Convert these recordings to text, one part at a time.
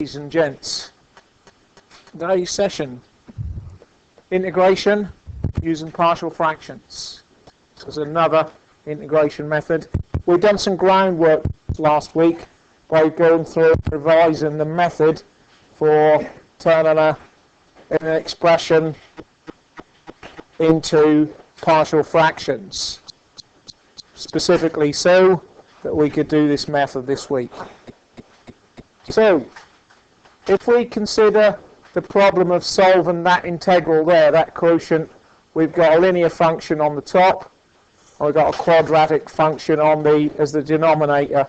Ladies and gents, today's session, integration using partial fractions. This is another integration method. We've done some groundwork last week by going through and revising the method for turning an expression into partial fractions, specifically so that we could do this method this week. So, if we consider the problem of solving that integral there, that quotient, we've got a linear function on the top, and we've got a quadratic function on as the denominator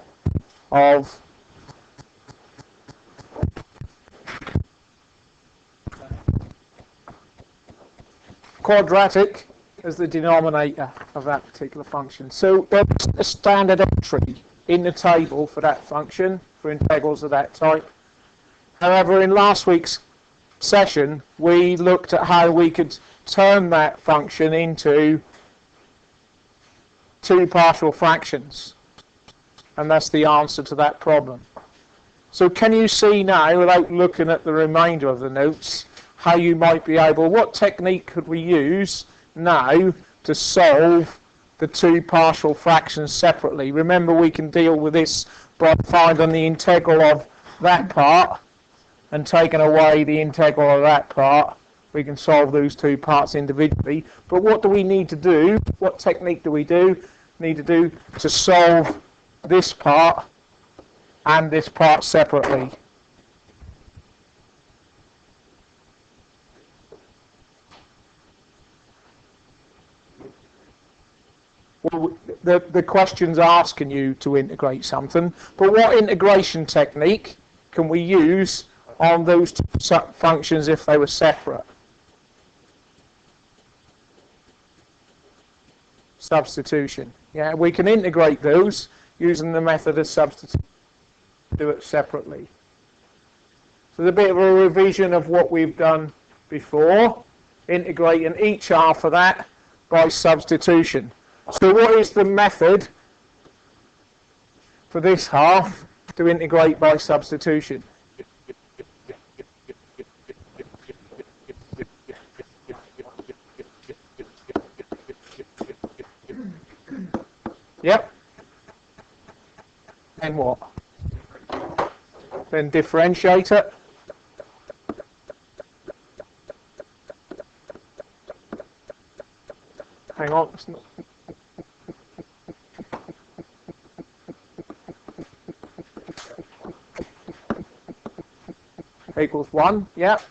of quadratic as the denominator of that particular function. So there's a standard entry in the table for that function, for integrals of that type. However, in last week's session, we looked at how we could turn that function into two partial fractions. And that's the answer to that problem. So can you see now, without looking at the remainder of the notes, how you might be able, what technique could we use now to solve the two partial fractions separately? Remember, we can deal with this by finding the integral of that part and taking away the integral of that part. We can solve those two parts individually. But what do we need to do? What technique do we need to do to solve this part and this part separately? Well, the question's asking you to integrate something, but what integration technique can we use on those two functions if they were separate? Substitution. Yeah, we can integrate those using the method of substitution. Do it separately. So there's a bit of a revision of what we've done before, integrating each half of that by substitution. So what is the method for this half to integrate by substitution? Yep. Then what? Then differentiate it. Hang on. It's not. Equals 1. Yep.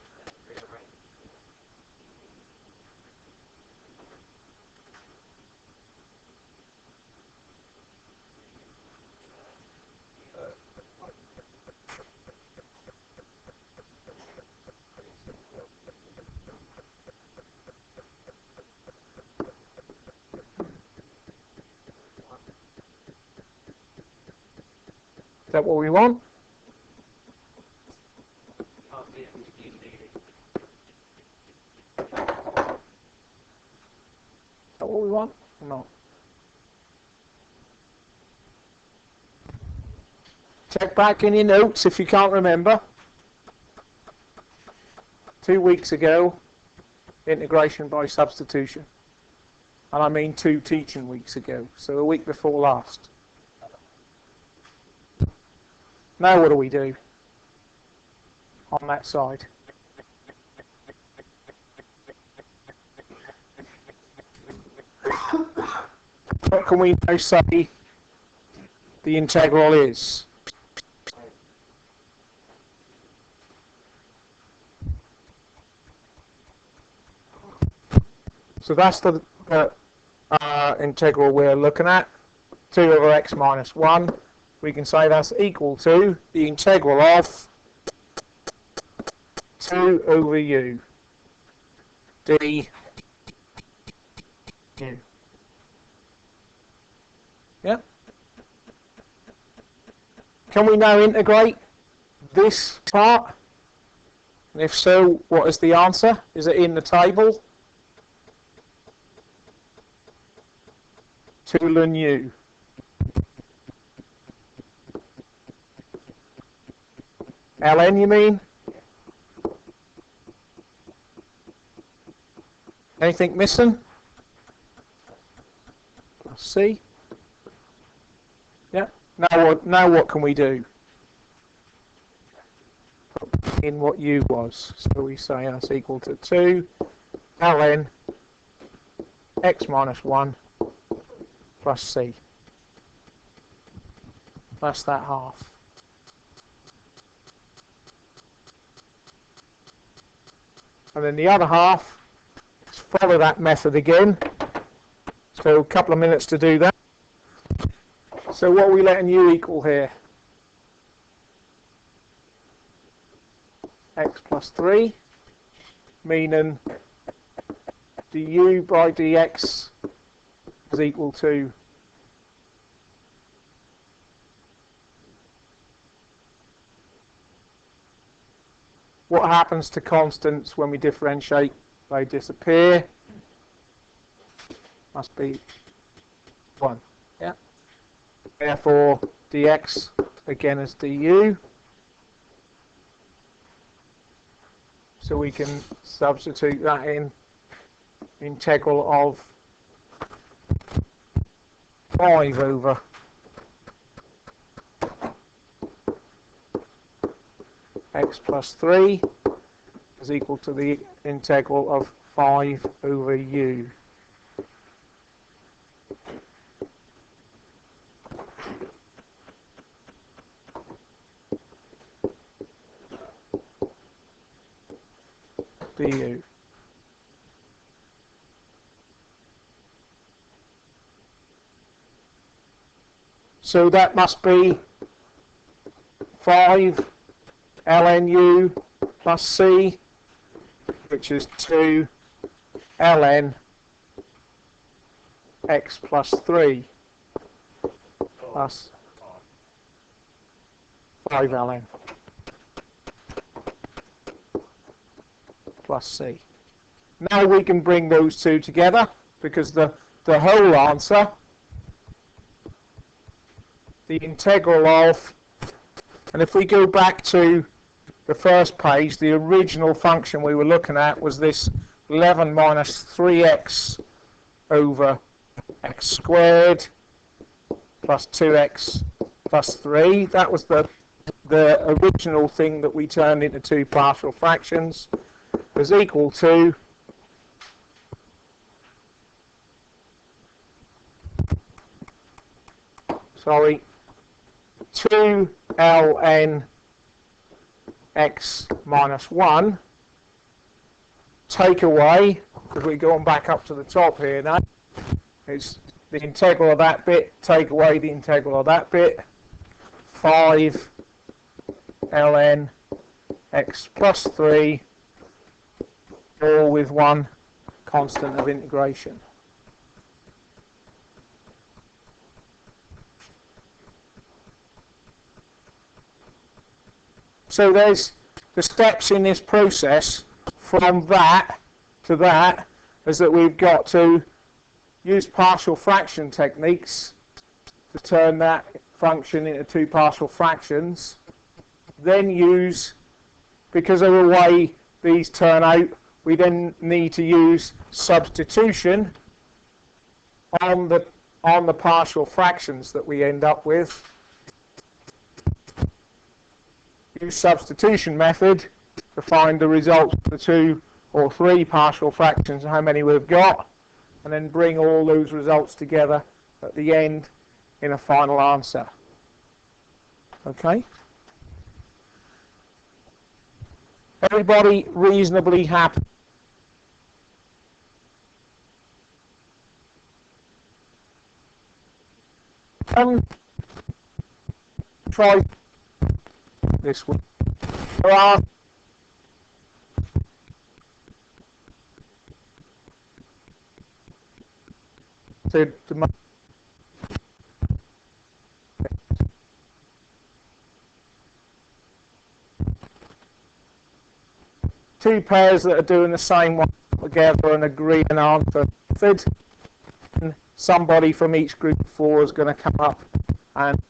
Is that what we want? Is that what we want or not? Check back in your notes if you can't remember. 2 weeks ago, integration by substitution. And I mean 2 teaching weeks ago, so the week before last. Now what do we do on that side? What can we now say the integral is? So that's the integral we're looking at, 2 over x minus 1. We can say that's equal to the integral of 2 over u d u. Yeah? Can we now integrate this part? And if so, what is the answer? Is it in the table? 2 ln u. ln you mean? Anything missing? C. Yeah. Now what can we do? In what u was. So we say that's equal to 2 ln x minus 1 plus c. That's that half. And then the other half, let's follow that method again. So a couple of minutes to do that. So what are we letting u equal here? X plus 3, meaning du by dx is equal to what happens to constants when we differentiate? They disappear. Must be 1. Yeah. Therefore, dx again is du. So we can substitute that in integral of 5 over x plus 3 is equal to the integral of 5 over u. du. So that must be 5 ln u plus c, which is 2 ln x plus 3 plus 5 ln plus c. Now we can bring those two together because the whole answer, the integral of, and if we go back to the first page, the original function we were looking at was this 11 minus 3x over x squared plus 2x plus 3. That was the original thing that we turned into two partial fractions, was equal to sorry 2 ln x minus 1 take away, because we're going back up to the top here now, it's the integral of that bit, take away the integral of that bit, 5 ln x plus 3, all with one constant of integration. So there's the steps in this process from that to that, is that we've got to use partial fraction techniques to turn that function into two partial fractions, then use, because of the way these turn out, we then need to use substitution on the partial fractions that we end up with. Use substitution method to find the results of the 2 or 3 partial fractions, how many we've got, and then bring all those results together at the end in a final answer. Okay? Everybody reasonably happy? Try this one. There are two pairs that are doing the same one together and agree an answer method. And somebody from each group of 4 is going to come up and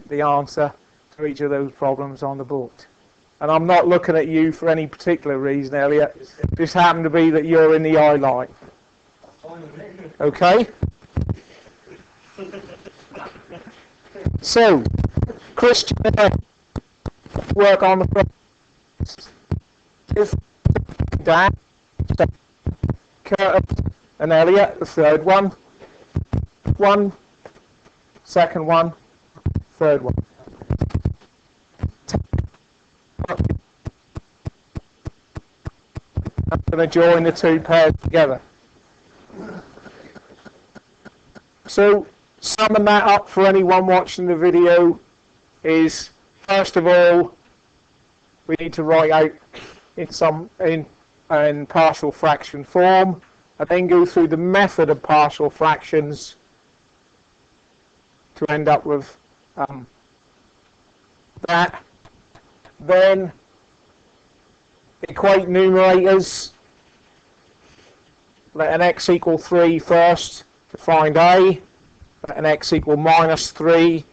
the answer to each of those problems on the board. And I'm not looking at you for any particular reason, Elliot. It just happened to be that you're in the eye line. Okay? So, Christian, work on the first. Dan, Curtis and Elliot, the third one. Second one, third one. I'm going to join the two pairs together. So, summing that up for anyone watching the video is, first of all, we need to write out in partial fraction form, and then go through the method of partial fractions to end up with that. Then equate numerators. Let an x equal 3 first to find a. Let an x equal minus 3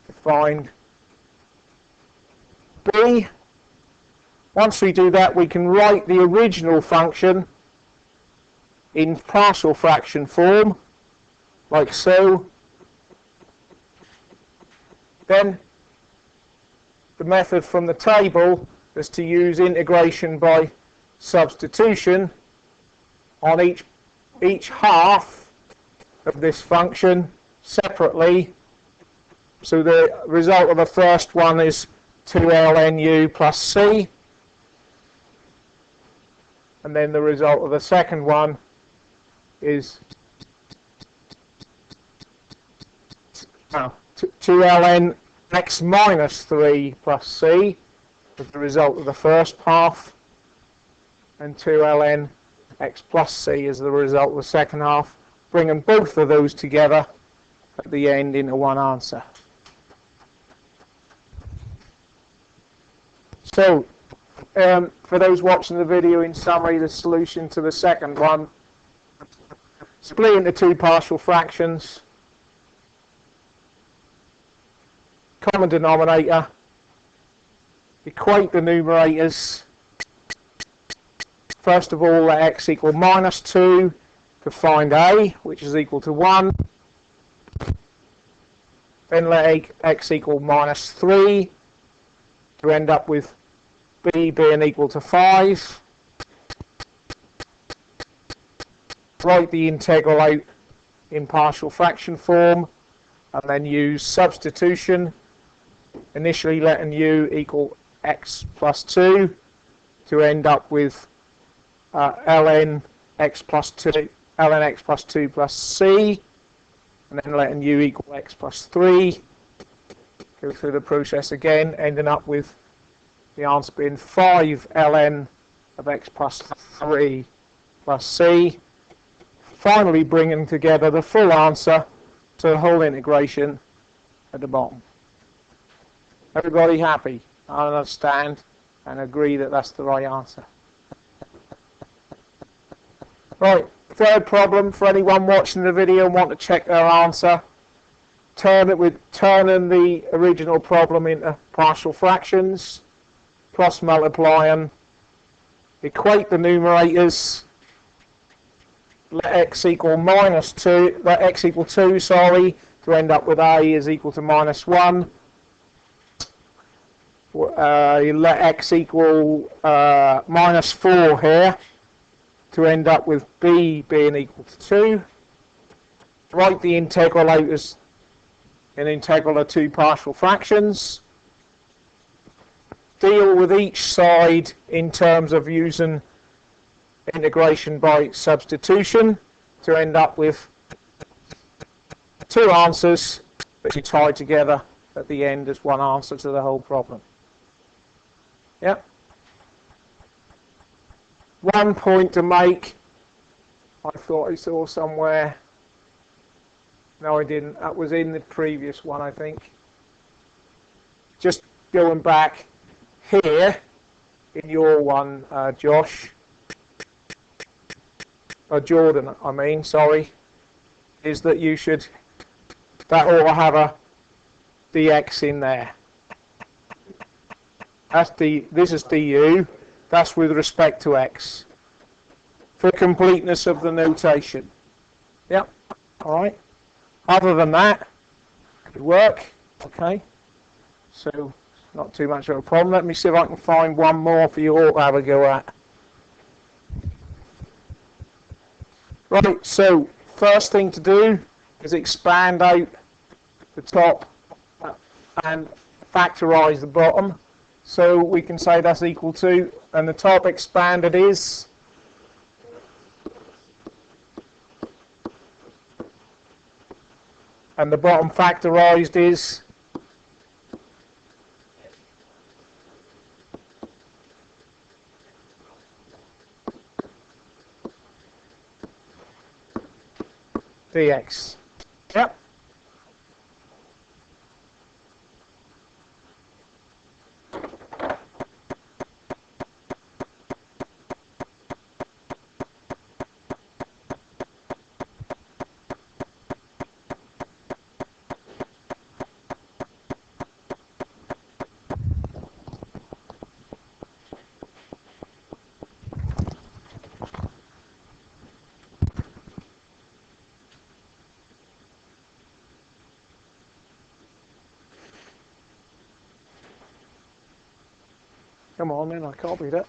to find b. Once we do that, we can write the original function in partial fraction form, like so. Then the method from the table is to use integration by substitution on each half of this function separately. So the result of the first one is 2lnu plus c, and then the result of the second one is 2ln x minus 3 plus c as the result of the first half, and 2ln x plus c as the result of the second half, bringing both of those together at the end into one answer. So, for those watching the video, in summary, the solution to the second one: split into two partial fractions, common denominator, equate the numerators. First of all, let x equal minus 2 to find a, which is equal to 1. Then let x equal minus 3 to end up with b being equal to 5. Write the integral out in partial fraction form, and then use substitution, initially letting u equal x plus 2 to end up with ln x plus 2 plus c, and then letting u equal x plus 3. Go through the process again, ending up with the answer being 5 ln of x plus 3 plus c. Finally bringing together the full answer to the whole integration at the bottom. Everybody happy? I understand and agree that that's the right answer. Right, third problem for anyone watching the video and want to check their answer. Turning the original problem into partial fractions, plus multiplying, equate the numerators, let x equal 2, to end up with a is equal to minus 1. You let x equal minus 4 here to end up with b being equal to 2. Write the integral out as an integral of two partial fractions. Deal with each side in terms of using integration by substitution to end up with two answers that you tie together at the end as one answer to the whole problem. Yep. One point to make, I thought I saw somewhere. No, I didn't. That was in the previous one, I think. Just going back here in your one, Josh. Jordan, I mean, sorry. Is that you should, that ought to have a dx in there. This is du. That's with respect to x. For completeness of the notation. Yep. All right. Other than that, good work. Okay. So not too much of a problem. Let me see if I can find one more for you all to have a go at. Right. So first thing to do is expand out the top and factorize the bottom. So we can say that's equal to, and the top expanded is and the bottom factorized is dx. Yep. Come on then, I copied it.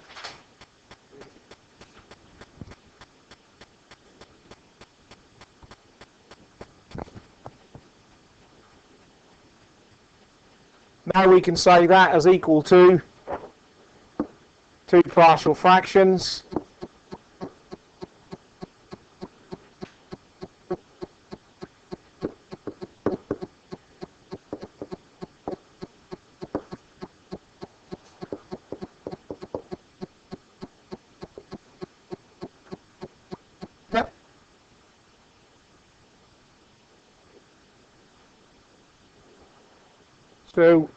Now we can say that as equal to two partial fractions So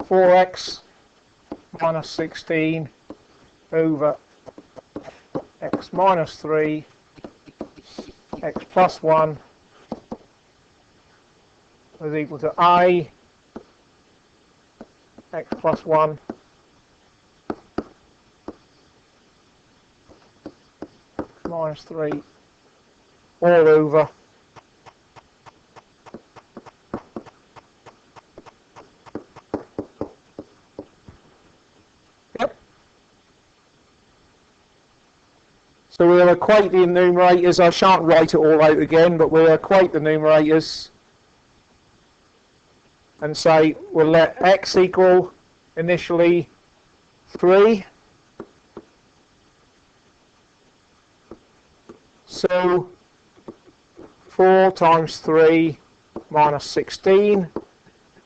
4x minus 16 over x minus 3, x plus 1 is equal to I, x plus 1 minus 3 all over So we'll equate the numerators. I shan't write it all out again, but we'll equate the numerators and say we'll let x equal initially 3. So 4 times 3 minus 16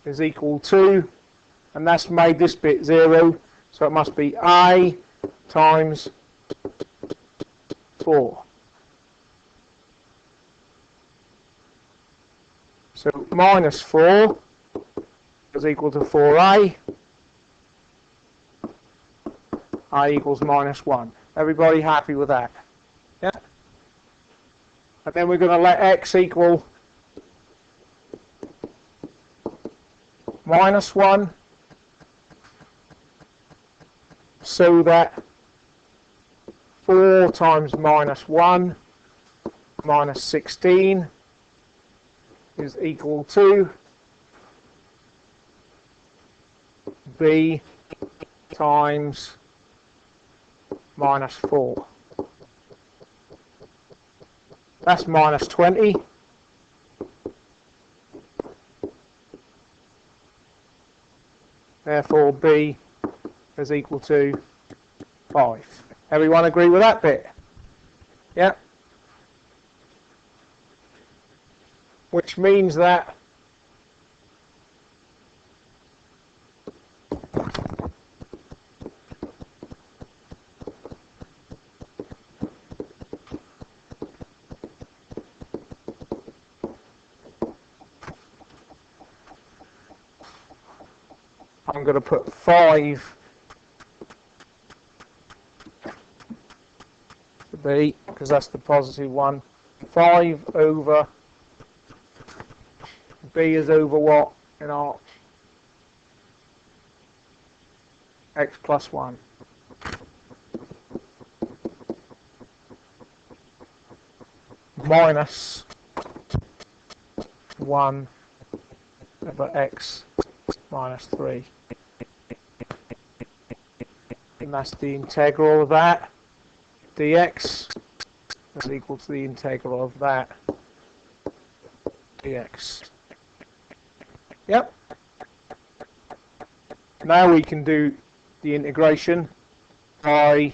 is equal to, and that's made this bit 0, so it must be I times 4. So minus 4 is equal to 4a. I equals minus 1. Everybody happy with that? Yeah? And then we're going to let x equal minus 1 so that 4 times minus 1 minus 16 is equal to b times minus 4. That's minus 20. Therefore b is equal to 5. Everyone agree with that bit? Yeah? Which means that I'm going to put 5 to B, because that's the positive one. 5 over B is over what in our x plus 1. Minus 1 over x minus 3. And that's the integral of that. dx is equal to the integral of that dx. Yep. Now we can do the integration by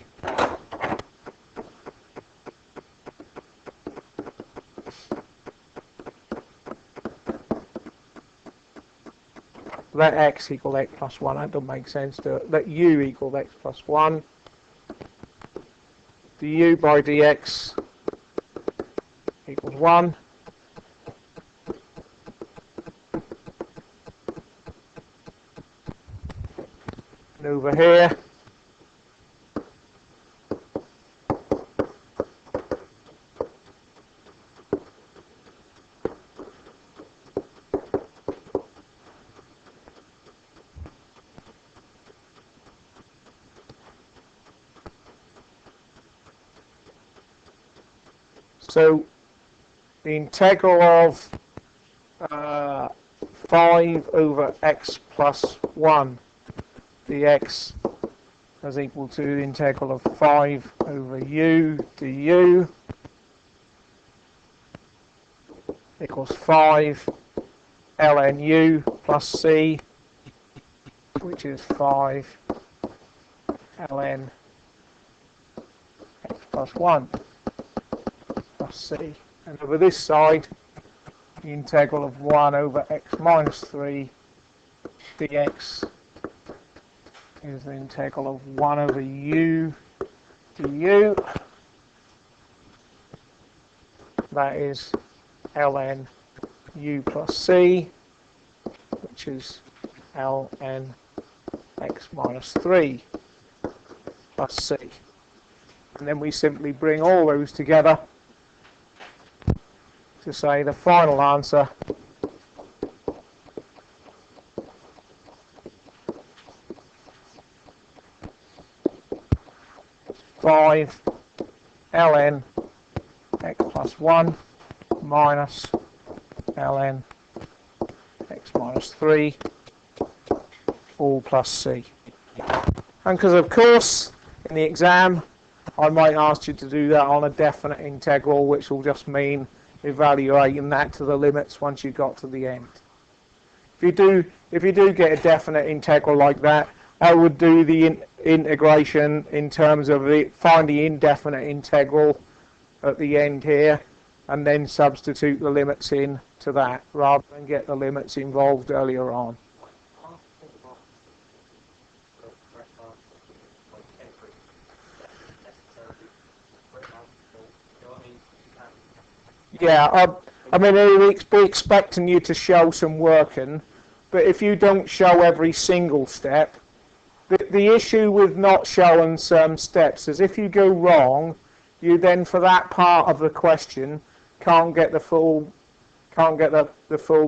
let x equal x plus 1. That doesn't make sense to it. Let u equal x plus 1. du by dx equals 1. And over here, so the integral of 5 over x plus 1 dx is equal to the integral of 5 over u du equals 5 ln u plus c, which is 5 ln x plus 1 plus c. And over this side, the integral of 1 over x minus 3 dx is the integral of 1 over u du. That is ln u plus c, which is ln x minus 3 plus c. And then we simply bring all those together to say the final answer is 5 ln x plus 1 minus ln x minus 3 all plus c. And because of course in the exam I might ask you to do that on a definite integral, which will just mean evaluating that to the limits once you got to the end. If you do get a definite integral like that, I would do the integration in terms of find the indefinite integral at the end here, and then substitute the limits in to that, rather than get the limits involved earlier on. Yeah, I mean, we're expecting you to show some working, but if you don't show every single step, the issue with not showing some steps is if you go wrong, you then for that part of the question can't get the full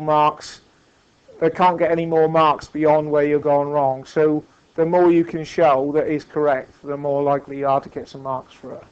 marks. Can't get any more marks beyond where you're going wrong. So the more you can show that is correct, the more likely you are to get some marks for it.